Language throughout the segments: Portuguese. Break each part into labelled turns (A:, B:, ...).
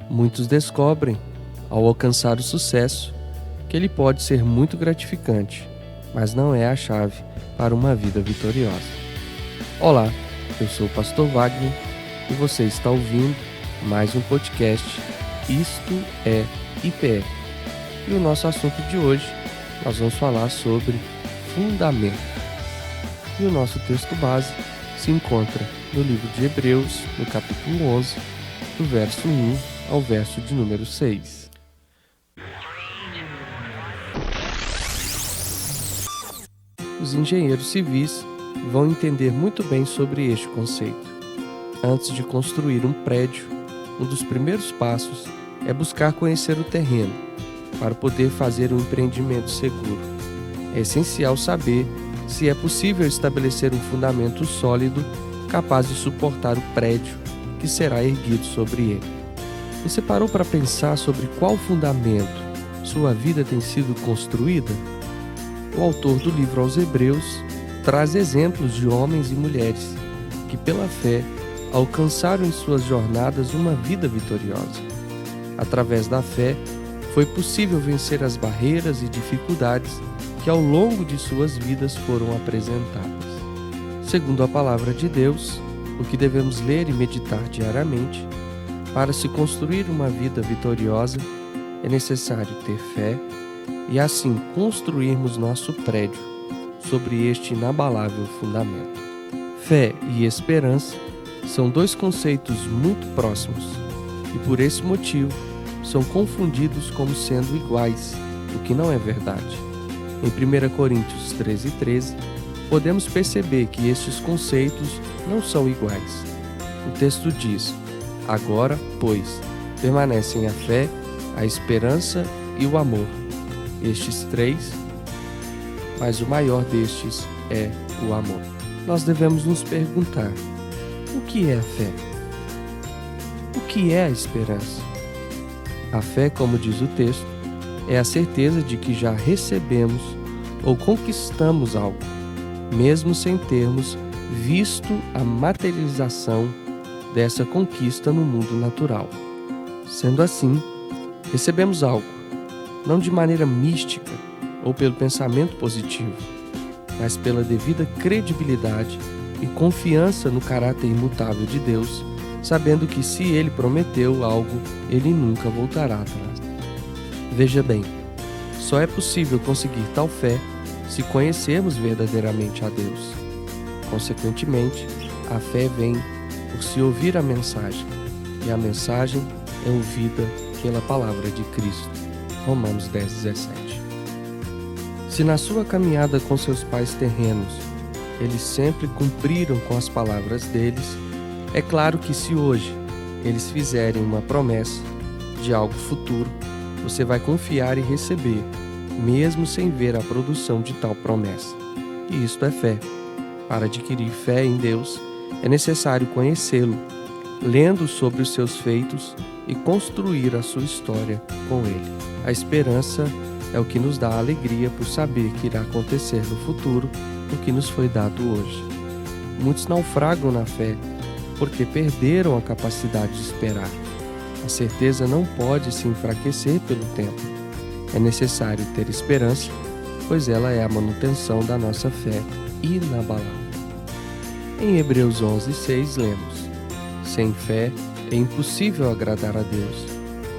A: Muitos descobrem, ao alcançar o sucesso, que ele pode ser muito gratificante, mas não é a chave para uma vida vitoriosa. Olá, eu sou o Pastor Wagner e você está ouvindo mais um podcast Isto é IPE. E o nosso assunto de hoje, nós vamos falar sobre fundamento. E o nosso texto base se encontra no livro de Hebreus, no capítulo 11, do verso 1 ao verso de número 6. Os engenheiros civis vão entender muito bem sobre este conceito. Antes de construir um prédio, um dos primeiros passos é buscar conhecer o terreno, para poder fazer um empreendimento seguro. É essencial saber se é possível estabelecer um fundamento sólido capaz de suportar o prédio que será erguido sobre ele. Você parou para pensar sobre qual fundamento sua vida tem sido construída? O autor do livro aos Hebreus traz exemplos de homens e mulheres que, pela fé, alcançaram em suas jornadas uma vida vitoriosa. Através da fé, foi possível vencer as barreiras e dificuldades que ao longo de suas vidas foram apresentadas. Segundo a palavra de Deus, o que devemos ler e meditar diariamente, para se construir uma vida vitoriosa, é necessário ter fé e assim construirmos nosso prédio sobre este inabalável fundamento. Fé e esperança são dois conceitos muito próximos e por esse motivo são confundidos como sendo iguais, o que não é verdade. Em 1 Coríntios 13:13, podemos perceber que estes conceitos não são iguais. O texto diz: agora, pois, permanecem a fé, a esperança e o amor. Estes três, mas o maior destes é o amor. Nós devemos nos perguntar: o que é a fé? O que é a esperança? A fé, como diz o texto, é a certeza de que já recebemos ou conquistamos algo, mesmo sem termos visto a materialização dessa conquista no mundo natural. Sendo assim, recebemos algo, não de maneira mística ou pelo pensamento positivo, mas pela devida credibilidade e confiança no caráter imutável de Deus, sabendo que se Ele prometeu algo, Ele nunca voltará atrás. Veja bem, só é possível conseguir tal fé se conhecermos verdadeiramente a Deus. Consequentemente, a fé vem por se ouvir a mensagem, e a mensagem é ouvida pela palavra de Cristo. Romanos 10:17. Se na sua caminhada com seus pais terrenos, eles sempre cumpriram com as palavras deles, é claro que se hoje eles fizerem uma promessa de algo futuro, você vai confiar e receber, mesmo sem ver a produção de tal promessa. E isto é fé. Para adquirir fé em Deus, é necessário conhecê-lo, lendo sobre os seus feitos e construir a sua história com ele. A esperança é o que nos dá alegria por saber que irá acontecer no futuro o que nos foi dado hoje. Muitos naufragam na fé porque perderam a capacidade de esperar. A certeza não pode se enfraquecer pelo tempo. É necessário ter esperança, pois ela é a manutenção da nossa fé inabalável. Em Hebreus 11:6 lemos: sem fé é impossível agradar a Deus,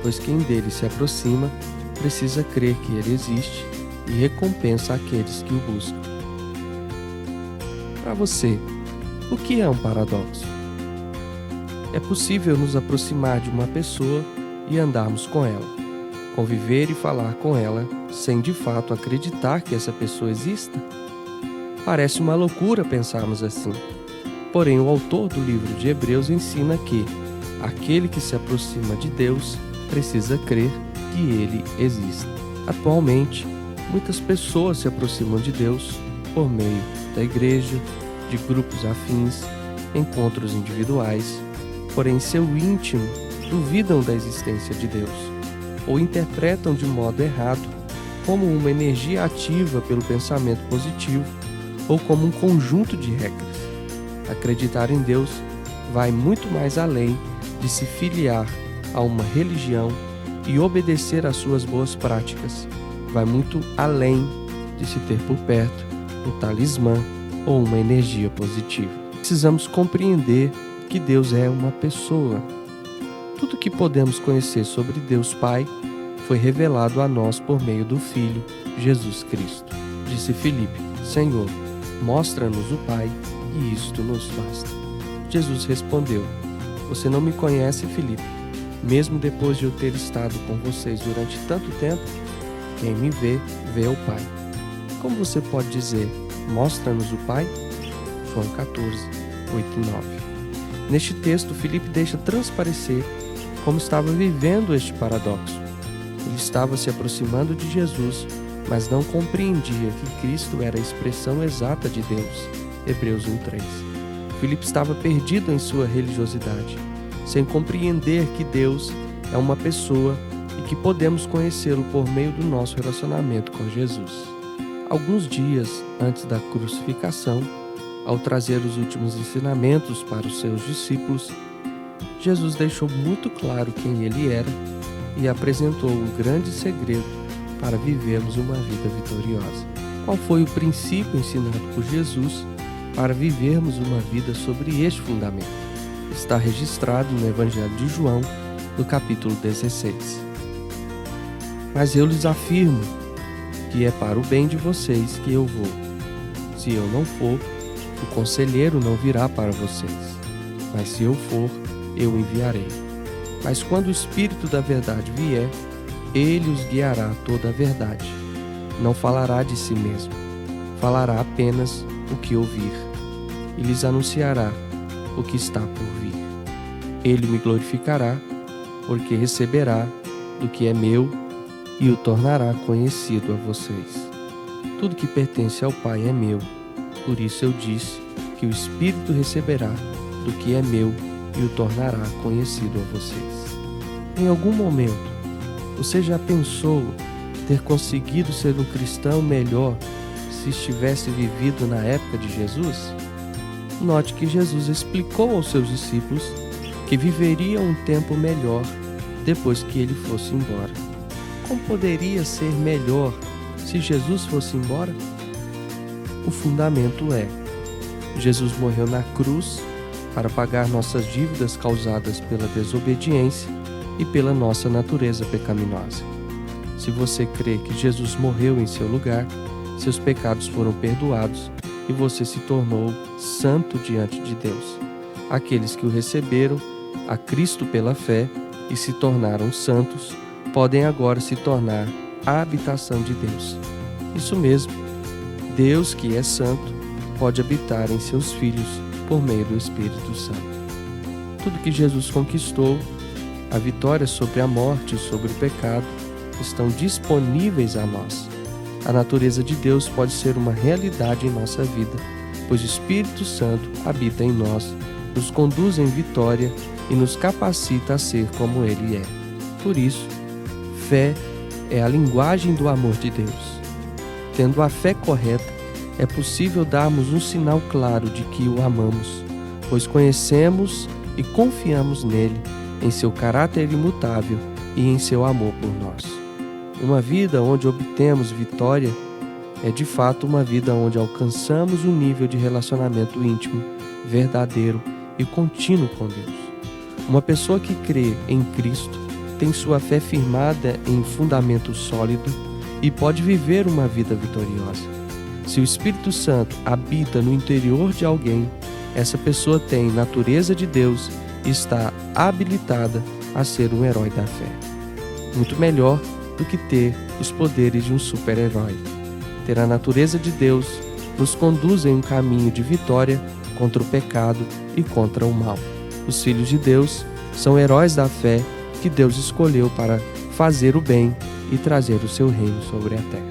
A: pois quem dele se aproxima precisa crer que ele existe e recompensa aqueles que o buscam. Para você, o que é um paradoxo? É possível nos aproximar de uma pessoa e andarmos com ela, conviver e falar com ela sem de fato acreditar que essa pessoa exista? Parece uma loucura pensarmos assim. Porém, o autor do livro de Hebreus ensina que aquele que se aproxima de Deus precisa crer que Ele existe. Atualmente, muitas pessoas se aproximam de Deus por meio da igreja, de grupos afins, encontros individuais, porém em seu íntimo duvidam da existência de Deus, ou interpretam de modo errado como uma energia ativa pelo pensamento positivo ou como um conjunto de regras. Acreditar em Deus vai muito mais além de se filiar a uma religião e obedecer às suas boas práticas vai muito além de se ter por perto um talismã ou uma energia positiva. Precisamos compreender que Deus é uma pessoa. Tudo que podemos conhecer sobre Deus Pai foi revelado a nós por meio do Filho, Jesus Cristo. Disse Filipe: Senhor, mostra-nos o Pai, e isto nos basta. Jesus respondeu: Você não me conhece, Filipe, mesmo depois de eu ter estado com vocês durante tanto tempo? Quem me vê, vê o Pai. Como você pode dizer, mostra-nos o Pai? João 14, 8 e 9. Neste texto, Filipe deixa transparecer como estava vivendo este paradoxo. Ele estava se aproximando de Jesus, mas não compreendia que Cristo era a expressão exata de Deus. Hebreus 1:3. Filipe estava perdido em sua religiosidade, sem compreender que Deus é uma pessoa e que podemos conhecê-lo por meio do nosso relacionamento com Jesus. Alguns dias antes da crucificação, ao trazer os últimos ensinamentos para os seus discípulos, Jesus deixou muito claro quem ele era e apresentou um grande segredo para vivermos uma vida vitoriosa. Qual foi o princípio ensinado por Jesus para vivermos uma vida sobre este fundamento? Está registrado no Evangelho de João, no capítulo 16. Mas eu lhes afirmo que é para o bem de vocês que eu vou. Se eu não for, o conselheiro não virá para vocês, mas se eu for, eu enviarei. Mas quando o Espírito da verdade vier, ele os guiará a toda a verdade. Não falará de si mesmo, falará apenas o que ouvir, e lhes anunciará o que está por vir. Ele me glorificará, porque receberá do que é meu e o tornará conhecido a vocês. Tudo que pertence ao Pai é meu, por isso eu disse que o Espírito receberá do que é meu e o tornará conhecido a vocês. Em algum momento, você já pensou ter conseguido ser um cristão melhor se estivesse vivido na época de Jesus? Note que Jesus explicou aos seus discípulos que viveria um tempo melhor depois que ele fosse embora. Como poderia ser melhor se Jesus fosse embora? O fundamento é: Jesus morreu na cruz para pagar nossas dívidas causadas pela desobediência e pela nossa natureza pecaminosa. Se você crê que Jesus morreu em seu lugar, seus pecados foram perdoados e você se tornou santo diante de Deus. Aqueles que o receberam a Cristo pela fé e se tornaram santos podem agora se tornar a habitação de Deus. Isso mesmo, Deus, que é santo, pode habitar em seus filhos por meio do Espírito Santo. Tudo que Jesus conquistou, a vitória sobre a morte e sobre o pecado, estão disponíveis a nós. A natureza de Deus pode ser uma realidade em nossa vida, pois o Espírito Santo habita em nós, nos conduz em vitória e nos capacita a ser como Ele é. Por isso, fé é a linguagem do amor de Deus. Tendo a fé correta, é possível darmos um sinal claro de que o amamos, pois conhecemos e confiamos nele, em seu caráter imutável e em seu amor por nós. Uma vida onde obtemos vitória é de fato uma vida onde alcançamos um nível de relacionamento íntimo, verdadeiro e contínuo com Deus. Uma pessoa que crê em Cristo tem sua fé firmada em fundamento sólido e pode viver uma vida vitoriosa. Se o Espírito Santo habita no interior de alguém, essa pessoa tem natureza de Deus e está habilitada a ser um herói da fé. Muito melhor do que ter os poderes de um super-herói. Ter a natureza de Deus nos conduz em um caminho de vitória contra o pecado e contra o mal. Os filhos de Deus são heróis da fé que Deus escolheu para fazer o bem e trazer o seu reino sobre a terra.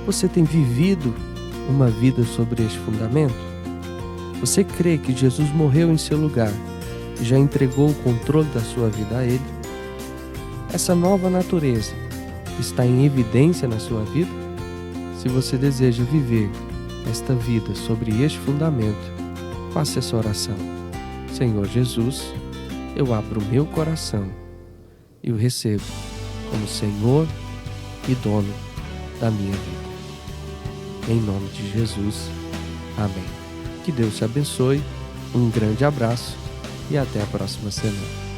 A: Você tem vivido uma vida sobre este fundamento? Você crê que Jesus morreu em seu lugar e já entregou o controle da sua vida a Ele? Essa nova natureza está em evidência na sua vida? Se você deseja viver esta vida sobre este fundamento, faça essa oração. Senhor Jesus, eu abro o meu coração e o recebo como Senhor e dono da minha vida. Em nome de Jesus. Amém. Que Deus te abençoe, um grande abraço e até a próxima semana.